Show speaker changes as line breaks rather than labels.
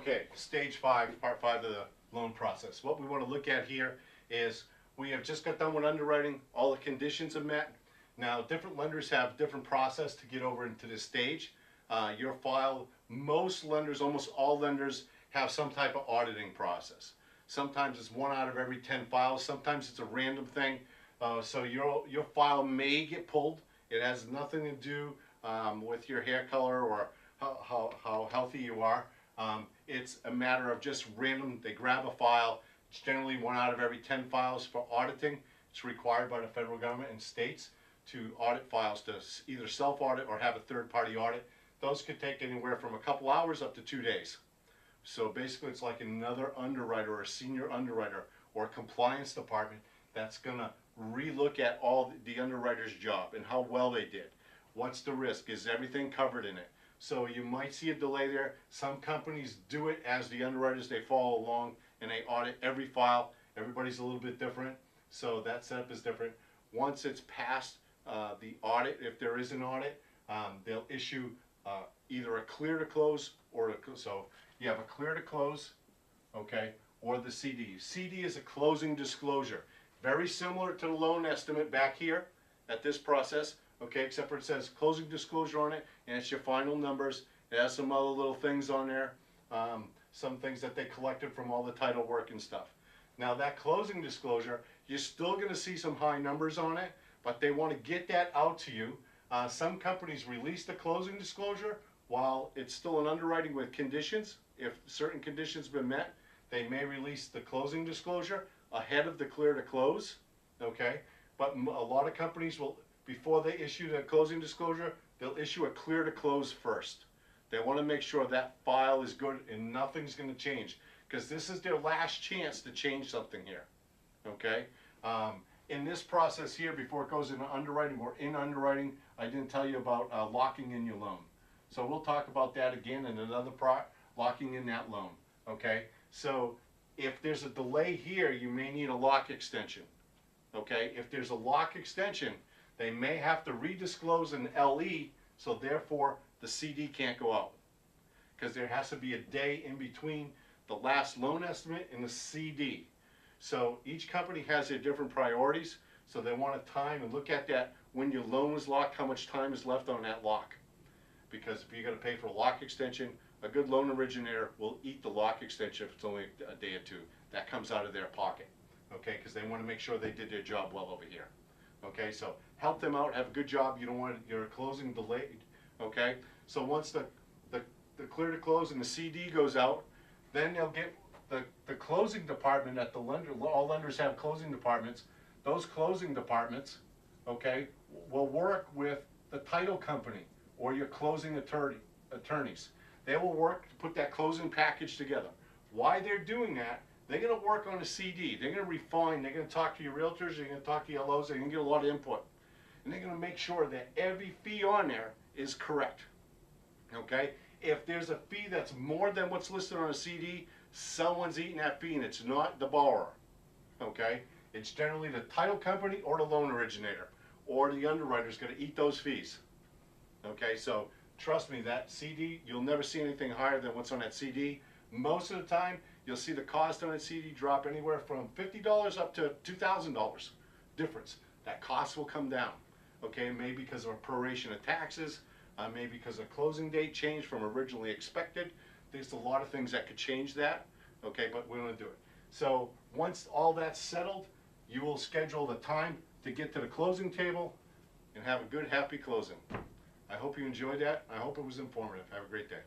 Okay, stage 5, part 5 of the loan process. What we want to look at here is we have just got done with underwriting. All the conditions are met. Now, different lenders have different process to get over into this stage. Your file, most lenders, almost all lenders, have some type of auditing process. Sometimes it's 1 out of every 10 files. Sometimes it's a random thing. So your file may get pulled. It has nothing to do with your hair color or how healthy you are. It's a matter of just random. They grab a file. It's generally 1 out of every 10 files for auditing. It's required by the federal government and states to audit files, to either self-audit or have a third-party audit. Those could take anywhere from a couple hours up to 2 days. So basically it's like another underwriter or a senior underwriter or a compliance department that's going to relook at all the underwriter's job and how well they did. What's the risk? Is everything covered in it? So you might see a delay there. Some companies do it as the underwriters. They follow along and they audit every file. Everybody's a little bit different, so that setup is different. Once it's passed the audit, if there is an audit, they'll issue either a clear to close or so you have a clear to close, okay, or the CD. CD is a closing disclosure. Very similar to the loan estimate back here at this process, okay, except for it says closing disclosure on it, and it's your final numbers. It has some other little things on there, some things that they collected from all the title work and stuff. Now that closing disclosure, you're still going to see some high numbers on it, but they want to get that out to you. Some companies release the closing disclosure while it's still an underwriting with conditions. If certain conditions have been met, they may release the closing disclosure ahead of the clear to close, okay? But a lot of companies will, before they issue the closing disclosure, they'll issue a clear to close first. They want to make sure that file is good and nothing's going to change, because this is their last chance to change something here, okay? In this process here, before it goes into underwriting or in underwriting, I didn't tell you about locking in your loan. So we'll talk about that again in another part, locking in that loan, okay? So if there's a delay here, you may need a lock extension, okay? If there's a lock extension, they may have to redisclose an LE, so therefore the CD can't go out, because there has to be a day in between the last loan estimate and the CD. So each company has their different priorities, so they want to time and look at that when your loan was locked, how much time is left on that lock. Because if you're going to pay for a lock extension, a good loan originator will eat the lock extension if it's only a day or two. That comes out of their pocket, okay? Because they want to make sure they did their job well over here, okay? So help them out, have a good job. You don't want your closing delayed, okay? So once the clear to close and the CD goes out, then they'll get the closing department at the lender. All lenders have closing departments. Those closing departments, okay, will work with the title company or your closing attorneys. They will work to put that closing package together. Why they're doing that, they're going to work on a CD. They're going to refine. They're going to talk to your realtors. They're going to talk to your LOs. They're going to get a lot of input. And they're going to make sure that every fee on there is correct. Okay? If there's a fee that's more than what's listed on a CD, someone's eating that fee, and it's not the borrower. Okay? It's generally the title company or the loan originator or the underwriter's going to eat those fees. Okay, so trust me, that CD, you'll never see anything higher than what's on that CD. Most of the time, you'll see the cost on that CD drop anywhere from $50 up to $2,000 difference. That cost will come down, okay, maybe because of a proration of taxes, maybe because of closing date change from originally expected. There's a lot of things that could change that, okay, but we want to do it. So once all that's settled, you will schedule the time to get to the closing table and have a good, happy closing. I hope you enjoyed that. I hope it was informative. Have a great day.